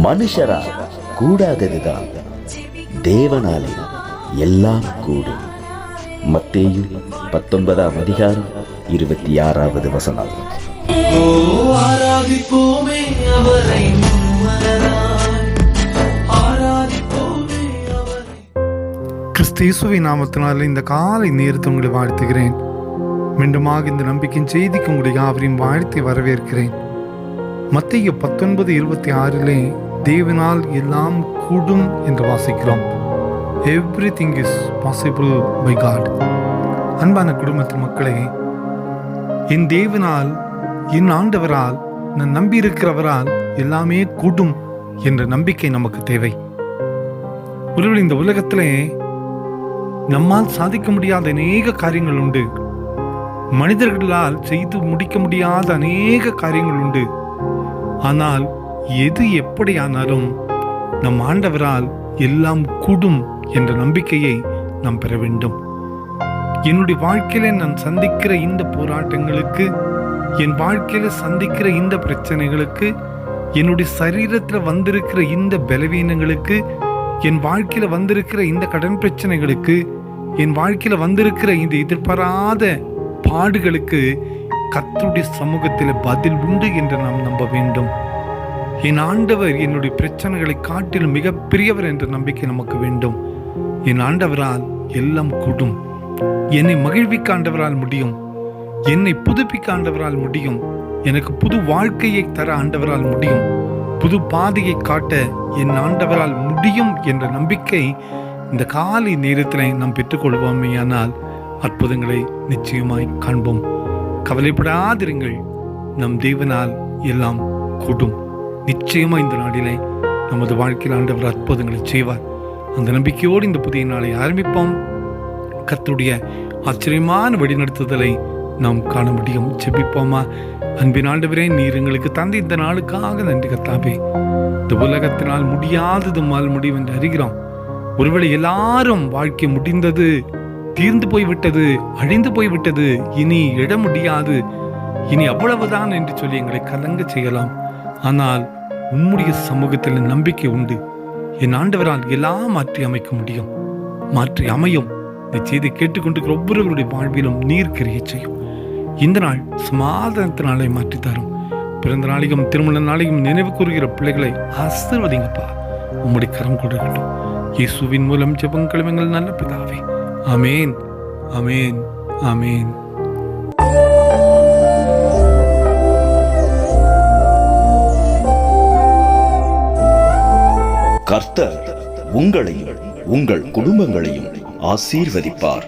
மனுஷரால் கூடாததுதான் தேவனாலே எல்லாம் கூடும். மத்தேயு 19ஆம் அதிகாரம் 26வது வசனம். ஆராதிப்போமே அவரை. கிறிஸ்து நாமத்தினால இந்த காலை நேரத்தை உங்களை வாழ்த்துகிறேன். மீண்டுமாக இந்த நம்பிக்கையின் செய்திக்கு உங்களை யாவரையும் வாழ்த்தி வரவேற்கிறேன். மத்தேயு 19:26 தேவனால் எல்லாம் கூடும் என்று வாசிக்கிறோம். Everything is possible by God. அன்பான குடும்பத்தின் மக்களே, என் தேவனால், என் ஆண்டவரால், நான் நம்பி இருக்கிறவரால் எல்லாமே கூடும் என்ற நம்பிக்கை நமக்கு தேவை. ஒருவேளை இந்த உலகத்திலே நம்மால் சாதிக்க முடியாத அநேக காரியங்கள் உண்டு. மனிதர்களால் செய்து முடிக்க முடியாத அநேக காரியங்கள் உண்டு. ஆனால் எது எப்படியானாலும் நம் ஆண்டவரால் எல்லாம் கூடும் என்ற நம்பிக்கையை நாம் பெற வேண்டும். என்னுடைய வாழ்க்கையில நான் சந்திக்கிற இந்த போராட்டங்களுக்கு, என் வாழ்க்கையில சந்திக்கிற இந்த பிரச்சனைகளுக்கு, என்னுடைய சரீரத்தில் வந்திருக்கிற இந்த பலவீனங்களுக்கு, என் வாழ்க்கையில வந்திருக்கிற இந்த கடன் பிரச்சனைகளுக்கு, என் வாழ்க்கையில வந்திருக்கிற இந்த எதிர்பாராத பாடுகளுக்கு கர்த்தருடைய சமூகத்தில் பதில் உண்டு என்று நாம் நம்ப வேண்டும். என் ஆண்டவர் என்னுடைய பிரச்சனைகளை காட்டிலும் மிக பெரியவர் என்ற நம்பிக்கை நமக்கு வேண்டும். என் ஆண்டவரால் எல்லாம் கூடும். என்னை மகிழ்விக்க ஆண்டவரால் முடியும். என்னை புதுப்பிக்க ஆண்டவரால் முடியும். எனக்கு புது வாழ்க்கையை தர ஆண்டவரால் முடியும். புது பாதையை காட்ட என் ஆண்டவரால் முடியும் என்ற நம்பிக்கை இந்த காலை நேரத்தில் நாம் பெற்றுக்கொள்வோமேயானால் அற்புதங்களை நிச்சயமாய் காண்போம். கவலைப்படாதிருங்கள், நம் தேவனால் எல்லாம் கூடும். நிச்சயமா இந்த நாளிலே நமது வாழ்க்கையில் ஆண்டவர் அற்புதங்களை செய்வார். அந்த நம்பிக்கையோடு இந்த புதிய நாளை ஆரம்பிப்போம். கர்த்தருடைய ஆச்சரியமான வழிநடத்துதலை நாம் காண முடியும். ஜெபிப்போமா? அன்பின் ஆண்டவரே, நீர் எங்களுக்கு தந்தை இந்த நாளுக்காக நன்றி கர்த்தாவே. இந்த உலகத்தினால் முடியாததுமால் முடியும் என்று அறிகிறோம். ஒருவேளை எல்லாரும் வாழ்க்கை முடிந்தது, தீர்ந்து போய்விட்டது, அழிந்து போய்விட்டது, இனி எழ முடியாது, இனி அவ்வளவுதான் என்று சொல்லி எங்களை கலங்க செய்யலாம். ஆனால் உம்முடைய சமூகத்தில் நம்பிக்கை உண்டு. என் ஆண்டவரால் எல்லாம் மாற்றி அமைக்க முடியும், மாற்றி அமையும். இந்த செய்தி கேட்டுக்கொண்டிருக்கிற ஒவ்வொருவருடைய வாழ்விலும் நீர் கிரியை செய்யும். இந்த நாள் சமாதானத்தினாலே மாற்றி தரும். பிறந்த நாளையும் திருமண நாளையும் நினைவு கூறுகிற பிள்ளைகளை ஆசீர்வதிங்கப்பா. உம்முடைய கரம் கொடுக்கட்டும். இயேசுவின் மூலம் ஜெபங்களும் எங்கள் நல்ல பிதாவே. ஆமேன், ஆமேன், ஆமேன். கர்த்தர் உங்களையும் உங்கள் குடும்பங்களையும் ஆசீர்வதிப்பார்.